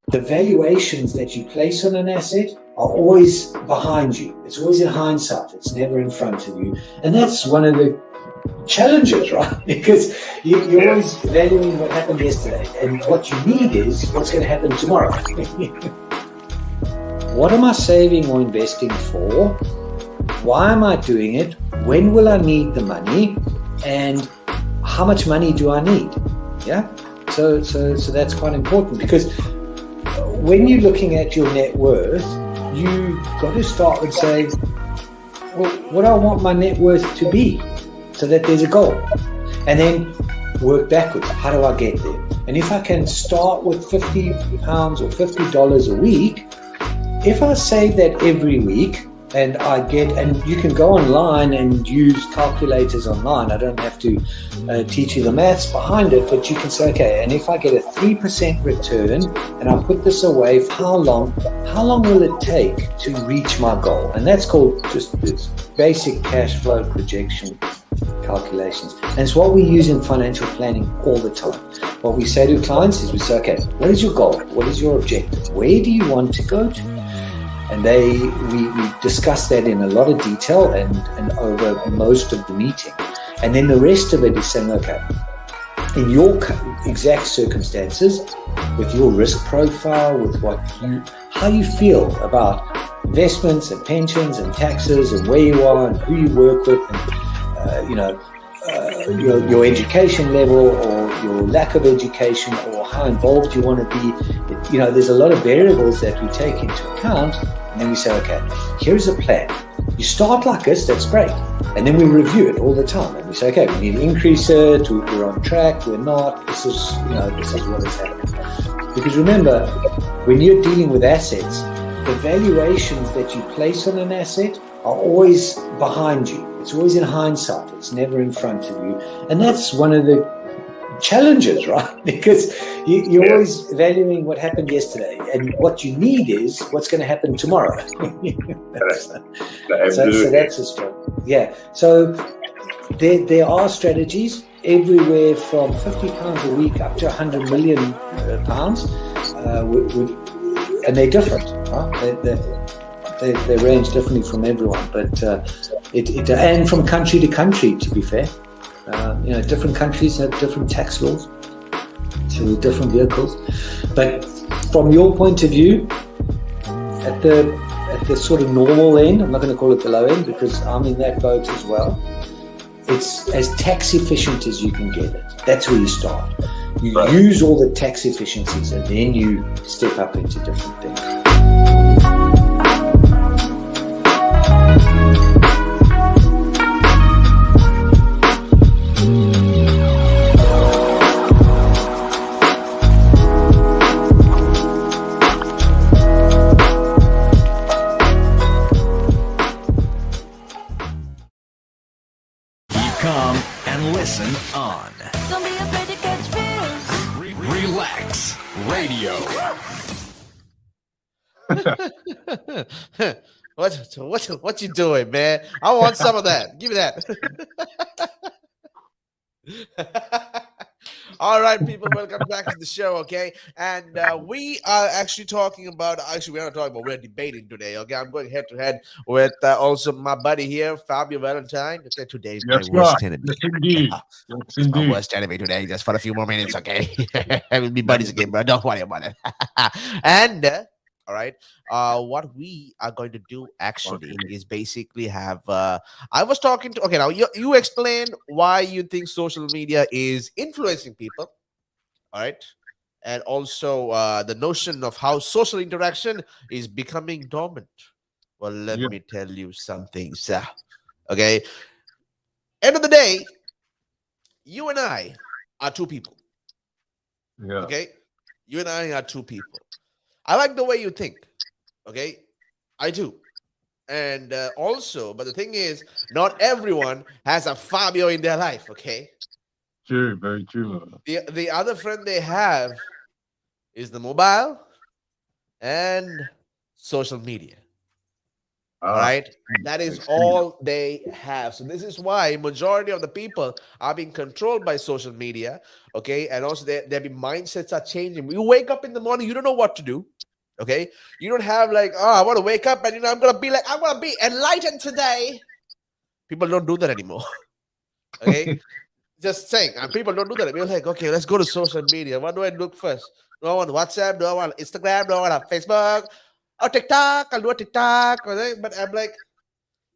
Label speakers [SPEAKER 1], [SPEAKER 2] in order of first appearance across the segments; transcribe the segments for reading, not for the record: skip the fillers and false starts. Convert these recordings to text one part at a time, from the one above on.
[SPEAKER 1] the valuations that you place on an asset are always behind you. It's always in hindsight. It's never in front of you. And that's one of the challenges, right? Because you're always valuing what happened yesterday. And what you need is what's going to happen tomorrow. What am I saving or investing for? Why am I doing it? When will I need the money? And how much money do I need? Yeah. So that's quite important, because when you're looking at your net worth, you got to start with saying, well, what do I want my net worth to be, so that there's a goal, and then work backwards. How do I get there? And if I can start with £50 or $50 a week, if I save that every week, and you can go online and use calculators online. I don't have to teach you the maths behind it, but you can say, okay, and if I get a 3% return and I put this away, for how long will it take to reach my goal? And that's called just this basic cash flow projection calculations. And it's what we use in financial planning all the time. What we say to clients is we say, okay, what is your goal? What is your objective? Where do you want to go to? And we discuss that in a lot of detail and over most of the meeting. And then the rest of it is saying, okay, in your exact circumstances, with your risk profile, with how you feel about investments and pensions and taxes and where you are and who you work with, and your education level or your lack of education or how involved you want to be. There's a lot of variables that we take into account, and then we say, okay, here's a plan. You start like this, that's great. And then we review it all the time. And we say, okay, we need to increase it, we're on track, we're not, this is what is happening. Because remember, when you're dealing with assets, the valuations that you place on an asset are always behind you. It's always in hindsight. It's never in front of you. And that's one of the challenges, right? Because you're always valuing what happened yesterday. And what you need is what's going to happen tomorrow. So that's a struggle. Yeah. So there are strategies everywhere from £50 a week up to £100 million, and they're different, right? They range differently from everyone, but and from country to country, to be fair. Different countries have different tax laws, so different vehicles. But from your point of view, at the sort of normal end, I'm not going to call it the low end because I'm in that boat as well. It's as tax efficient as you can get it. That's where you start. You use all the tax efficiencies, and then you step up into different things.
[SPEAKER 2] Come and listen on.
[SPEAKER 3] Don't be afraid to catch fish.
[SPEAKER 2] Relaks Radio.
[SPEAKER 4] What you doing, man? I want some of that. Give me that. All right, people, welcome back to the show, okay? And we are actually talking about, we're not talking about, we're debating today, okay? I'm going head-to-head with also my buddy here, Fabio Valentine. Okay, today's my worst enemy.
[SPEAKER 5] Yes, indeed.
[SPEAKER 4] It's my worst enemy today, just for a few more minutes, okay? We'll be buddies again, bro. Don't worry about it. And, all right, what we are going to do actually is basically have, I was talking to, okay, now you explain why you think social media is influencing people, all right? And also the notion of how social interaction is becoming dominant. Well, let me tell you some things, okay? End of the day, you and I are two people, okay? You and I are two people. I like the way you think, okay? I do. And also, but the thing is, not everyone has a Fabio in their life, okay?
[SPEAKER 5] True, very true.
[SPEAKER 4] The other friend they have is the mobile and social media. All right. That is all they have. So this is why majority of the people are being controlled by social media. Okay. And also their mindsets are changing. You wake up in the morning, you don't know what to do. Okay. You don't have like, oh, I want to wake up and I'm gonna be enlightened today. People don't do that anymore. Okay. Just saying, and people don't do that. We're like, okay, let's go to social media. What do I look first? Do I want WhatsApp? Do I want Instagram? Do I want Facebook? Or TikTok? I'll do a TikTok. But I'm like,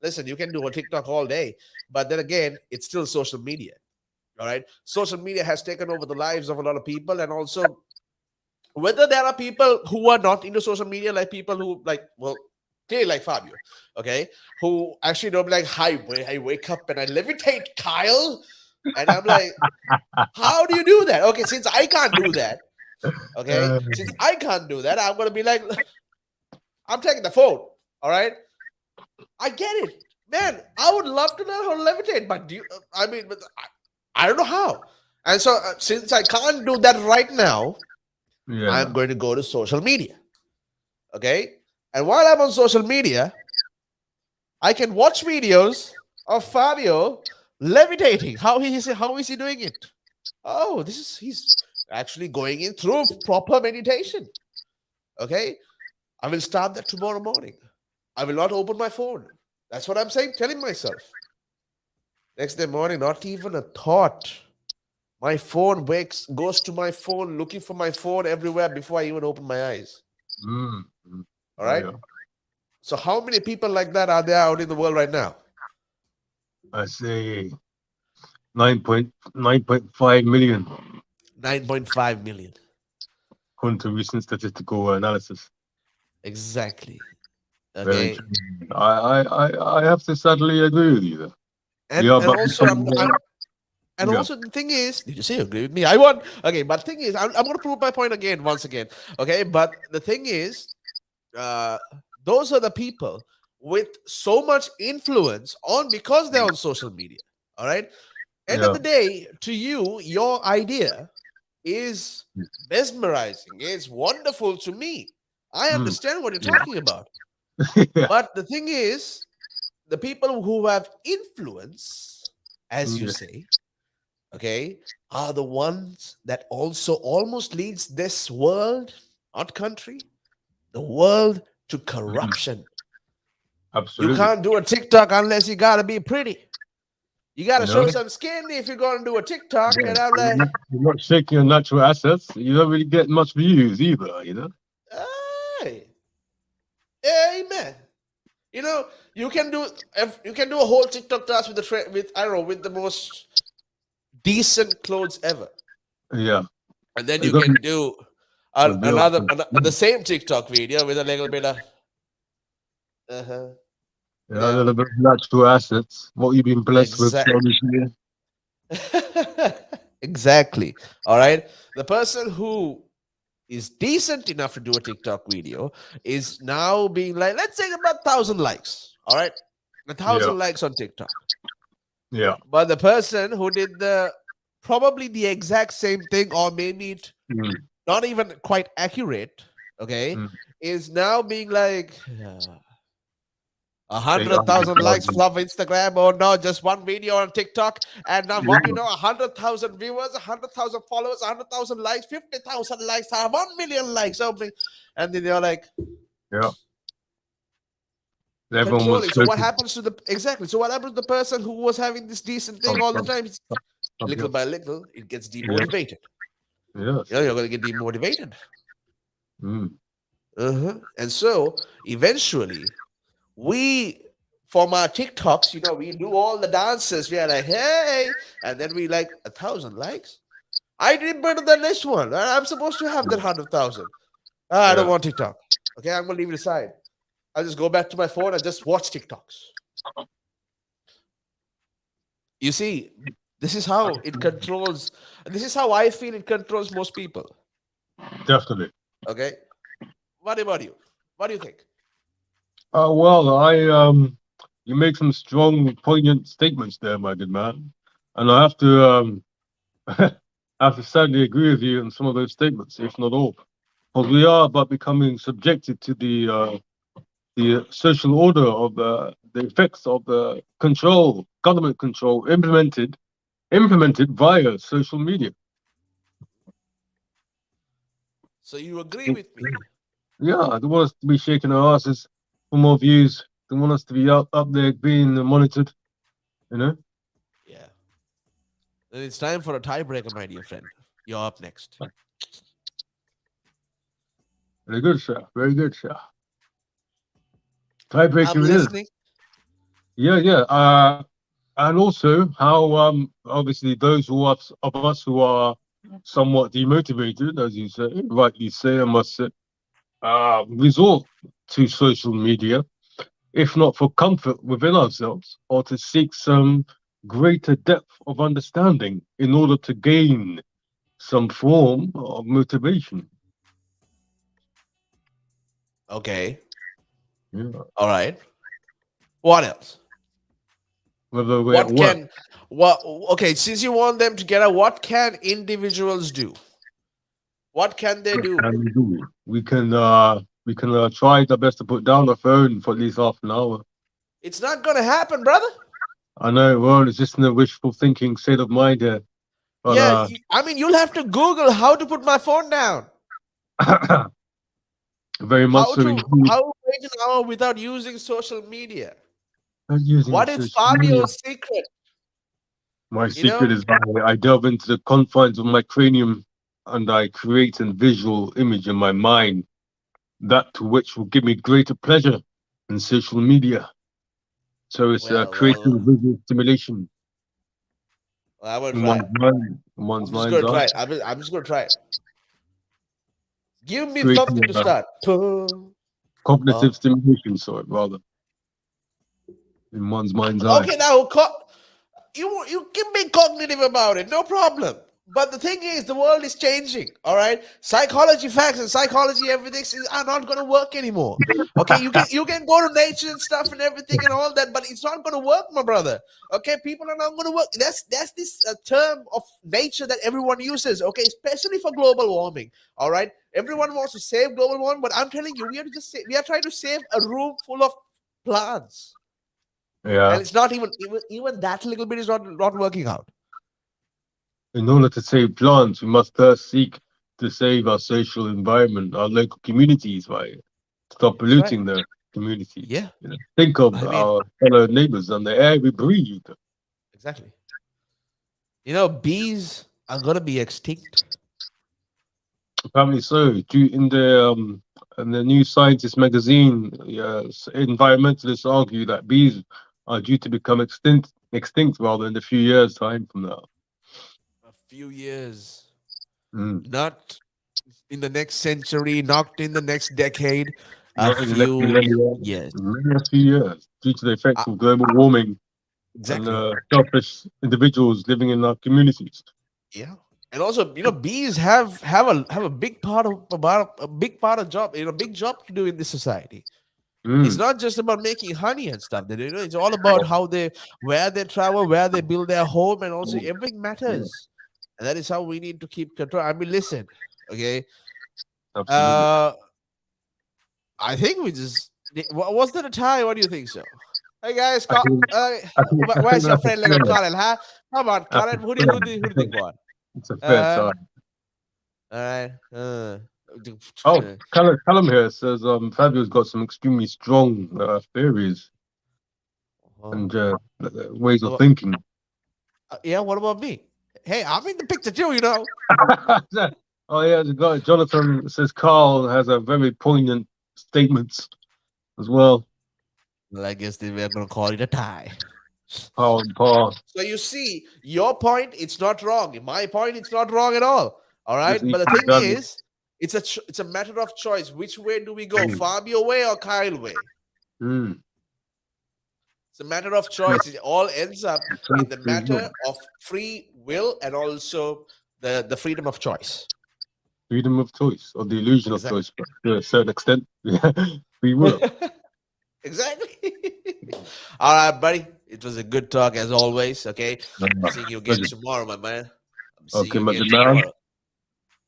[SPEAKER 4] listen, you can do a TikTok all day. But then again, it's still social media. All right. Social media has taken over the lives of a lot of people. And also, whether there are people who are not into social media, like people who, like, well, clearly like Fabio, okay, who actually don't be like, hi, I wake up and I levitate, Kyle. And I'm like, how do you do that? Okay, since I can't do that, okay, since I can't do that, I'm gonna be like, I'm taking the phone. All right, I get it, man. I would love to learn how to levitate, but I don't know how. And so, since I can't do that right now, I'm going to go to social media. Okay, and while I'm on social media, I can watch videos of Fabio levitating. How is he doing it? Oh, he's actually going in through proper meditation. Okay, I will start that tomorrow morning. I will not open my phone. That's what I'm saying, telling myself. Next day morning, not even a thought. My phone goes to my phone, looking for my phone everywhere before I even open my eyes. All right. So how many people like that are there out in the world right now?
[SPEAKER 5] I say 9.5 million.
[SPEAKER 4] 9.5 million.
[SPEAKER 5] According to recent statistical analysis.
[SPEAKER 4] Exactly.
[SPEAKER 5] Very
[SPEAKER 4] Okay.
[SPEAKER 5] true. I have to sadly agree with you there.
[SPEAKER 4] And also the thing is, did you say you agree with me? I want. Okay, but the thing is, I'm going to prove my point once again. Okay, but the thing is, those are the people with so much influence because they're on social media. All right. End of the day, to you, your idea is mesmerizing. It's wonderful to me. I understand what you're talking about. But the thing is, the people who have influence, as you say, okay, are the ones that also almost leads this world, not country, the world to corruption.
[SPEAKER 5] Absolutely.
[SPEAKER 4] You can't do a TikTok unless you gotta be pretty. You gotta show some skin if you're gonna do a TikTok. And I'm like,
[SPEAKER 5] you're not shaking your natural assets. You don't really get much views either,
[SPEAKER 4] hey, amen. You can do a whole TikTok dance with the most decent clothes ever.
[SPEAKER 5] Yeah.
[SPEAKER 4] And then you can do the same TikTok video with a little bit of
[SPEAKER 5] a little bit of natural assets. What you've been blessed with.
[SPEAKER 4] Exactly. All right. The person who is decent enough to do a TikTok video is now being like, let's say about 1,000 likes. All right. 1,000 likes on TikTok.
[SPEAKER 5] Yeah.
[SPEAKER 4] But the person who did probably the exact same thing, or maybe not even quite accurate, okay, is now being like 100,000 likes from Instagram, or no, just one video on TikTok, and now 100,000 viewers, 100,000 followers, 100,000 likes, 50,000 likes, 1 million likes, and then you're like, controlling. So what happens to the person who was having this decent thing all the time? Little by little, it gets demotivated.
[SPEAKER 5] Yes.
[SPEAKER 4] You're going to get demotivated. And so eventually, from our TikToks, we do all the dances. We are like, hey, and then we like 1,000 likes. I did better than this one. I'm supposed to have that 100,000. I don't want TikTok. Okay, I'm going to leave it aside. I'll just go back to my phone and just watch TikToks. You see, this is how it controls. This is how I feel it controls most people.
[SPEAKER 5] Definitely.
[SPEAKER 4] Okay. What about you? What do you think?
[SPEAKER 5] Well, you make some strong, poignant statements there, my good man, and I have to sadly agree with you on some of those statements, if not all, because we are but becoming subjected to the the social order of the effects of the government control implemented via social media.
[SPEAKER 4] So you agree with me?
[SPEAKER 5] Yeah, they want us to be shaking our asses for more views. They want us to be up there being monitored. You know.
[SPEAKER 4] Yeah. Then it's time for a tiebreaker, my dear friend. You're up next.
[SPEAKER 5] Very good, sir. Very good, sir.
[SPEAKER 4] I'm
[SPEAKER 5] Tiebreaker it is.
[SPEAKER 4] listening.
[SPEAKER 5] Yeah. And also how obviously those of us who are somewhat demotivated, as you say, rightly say, I must say, resort to social media, if not for comfort within ourselves, or to seek some greater depth of understanding in order to gain some form of motivation.
[SPEAKER 4] Okay.
[SPEAKER 5] Yeah.
[SPEAKER 4] All right. What else?
[SPEAKER 5] Whether we're at
[SPEAKER 4] What
[SPEAKER 5] work.
[SPEAKER 4] can what okay, since you want them together, what can individuals do? What can they do?
[SPEAKER 5] And we can try our best to put down the phone for at least half an hour.
[SPEAKER 4] It's not gonna happen, brother.
[SPEAKER 5] I know, well, it's just in a wishful thinking state of mind here. But
[SPEAKER 4] Yeah, I mean, you'll have to Google how to put my phone down.
[SPEAKER 5] very much
[SPEAKER 4] How
[SPEAKER 5] so
[SPEAKER 4] to
[SPEAKER 5] indeed.
[SPEAKER 4] how to wait an hour without using social media.
[SPEAKER 5] Not using
[SPEAKER 4] What is
[SPEAKER 5] social media.
[SPEAKER 4] Fabio's secret?
[SPEAKER 5] My
[SPEAKER 4] You
[SPEAKER 5] secret
[SPEAKER 4] know?
[SPEAKER 5] is I delve into the confines of my cranium and I create a visual image in my mind, that to which will give me greater pleasure than social media. So it's
[SPEAKER 4] Well,
[SPEAKER 5] creating visual stimulation
[SPEAKER 4] I'm gonna
[SPEAKER 5] in
[SPEAKER 4] try
[SPEAKER 5] one's
[SPEAKER 4] it.
[SPEAKER 5] mind, in
[SPEAKER 4] I'm
[SPEAKER 5] one's
[SPEAKER 4] just
[SPEAKER 5] mind's
[SPEAKER 4] gonna
[SPEAKER 5] eye.
[SPEAKER 4] try it. I'm just gonna try it. Give me
[SPEAKER 5] Creating
[SPEAKER 4] something to start.
[SPEAKER 5] cognitive stimulation, sorry, rather, in one's mind's eye.
[SPEAKER 4] Okay, now you can be cognitive about it, no problem. But the thing is, the world is changing. All right, psychology facts and psychology everything are not going to work anymore. Okay, you can go to nature and stuff and everything and all that, but it's not going to work, my brother. Okay, people are not going to work. That's this term of nature that everyone uses. Okay, especially for global warming. All right, everyone wants to save global warming, but I'm telling you, we are trying to save a room full of plants.
[SPEAKER 5] Yeah.
[SPEAKER 4] And it's not even that little bit is not working out.
[SPEAKER 5] In order to save plants, we must first seek to save our social environment, our local communities, right? Stop
[SPEAKER 4] That's right.
[SPEAKER 5] polluting the communities.
[SPEAKER 4] Yeah.
[SPEAKER 5] You know, think of
[SPEAKER 4] I mean,
[SPEAKER 5] our fellow neighbors and the air we breathe.
[SPEAKER 4] exactly. You know, bees are gonna be extinct.
[SPEAKER 5] Apparently so. In the New Scientist magazine, yes, environmentalists argue that bees are due to become extinct rather in a few years' time from now.
[SPEAKER 4] A few years,
[SPEAKER 5] Mm.
[SPEAKER 4] not in the next century, not in the next decade. A
[SPEAKER 5] Not in the next
[SPEAKER 4] few
[SPEAKER 5] millennium,
[SPEAKER 4] years.
[SPEAKER 5] maybe a few years, due to the effects
[SPEAKER 4] Uh,
[SPEAKER 5] of global warming and
[SPEAKER 4] exactly.
[SPEAKER 5] selfish individuals living in our communities.
[SPEAKER 4] Yeah. And also, bees have a big part of about a big part of job, big job to do in this society. It's
[SPEAKER 5] Mm.
[SPEAKER 4] not just about making honey and stuff. It's all about where they travel, where they build their home, and also everything
[SPEAKER 5] Yeah,
[SPEAKER 4] matters. And that is how we need to keep control. I mean, listen, okay.
[SPEAKER 5] absolutely.
[SPEAKER 4] Uh, I think we just was that a tie? What do you think so? Hey guys,
[SPEAKER 5] I think
[SPEAKER 4] where's your
[SPEAKER 5] that's
[SPEAKER 4] friend like Colin? Huh? Come on,
[SPEAKER 5] that's
[SPEAKER 4] Colin. Who do you think what?
[SPEAKER 5] it's a fair
[SPEAKER 4] Uh,
[SPEAKER 5] tie.
[SPEAKER 4] all right.
[SPEAKER 5] Oh, Callum here says Fabio's got some extremely strong theories and ways of thinking.
[SPEAKER 4] Yeah. What about me? Hey, I'm in the picture too. You know.
[SPEAKER 5] Oh yeah, the guy Jonathan says Carl has a very poignant statements as well.
[SPEAKER 4] Well, I guess we're gonna call it a tie.
[SPEAKER 5] Paul and Paul.
[SPEAKER 4] So you see, your point, it's not wrong. My point, it's not wrong at all. All
[SPEAKER 5] Just
[SPEAKER 4] right. But the
[SPEAKER 5] equally
[SPEAKER 4] thing
[SPEAKER 5] valid.
[SPEAKER 4] is, it's a matter of choice. Which way do we go? Fabio way or Kyle way?
[SPEAKER 5] Mm.
[SPEAKER 4] It's a matter of choice. It all ends up in the matter of free will and also the freedom of choice.
[SPEAKER 5] Freedom of choice or the illusion of
[SPEAKER 4] Exactly.
[SPEAKER 5] choice, but to a certain extent, we will.
[SPEAKER 4] Exactly. All right, buddy. It was a good talk as always. Okay. I'm seeing you again tomorrow, my man. I'm seeing
[SPEAKER 5] Okay,
[SPEAKER 4] you
[SPEAKER 5] my
[SPEAKER 4] again
[SPEAKER 5] good man.
[SPEAKER 4] tomorrow.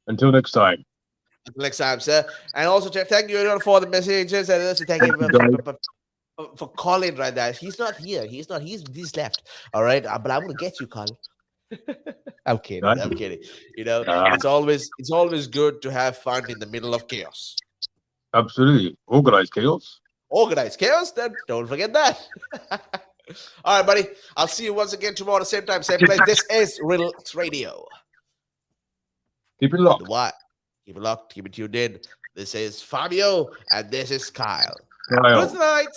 [SPEAKER 5] Until next time.
[SPEAKER 4] Until next time, sir. And also, thank you everyone for the messages. And also thank you for calling right there. He's not here. He's not. He's left. All right. But I'm gonna get you, Carl. I'm kidding.
[SPEAKER 5] Right.
[SPEAKER 4] I'm kidding. You know,
[SPEAKER 5] Ah.
[SPEAKER 4] it's always good to have fun in the middle of chaos.
[SPEAKER 5] Absolutely. Organized chaos.
[SPEAKER 4] Organized chaos. Then don't forget that. All right, buddy. I'll see you once again tomorrow, same time, same place. This is Relaks Radio.
[SPEAKER 5] Keep it locked.
[SPEAKER 4] What? Keep it locked. Keep it tuned in. This is Fabio, and this is Kyle.
[SPEAKER 5] Kyle.
[SPEAKER 4] Good night.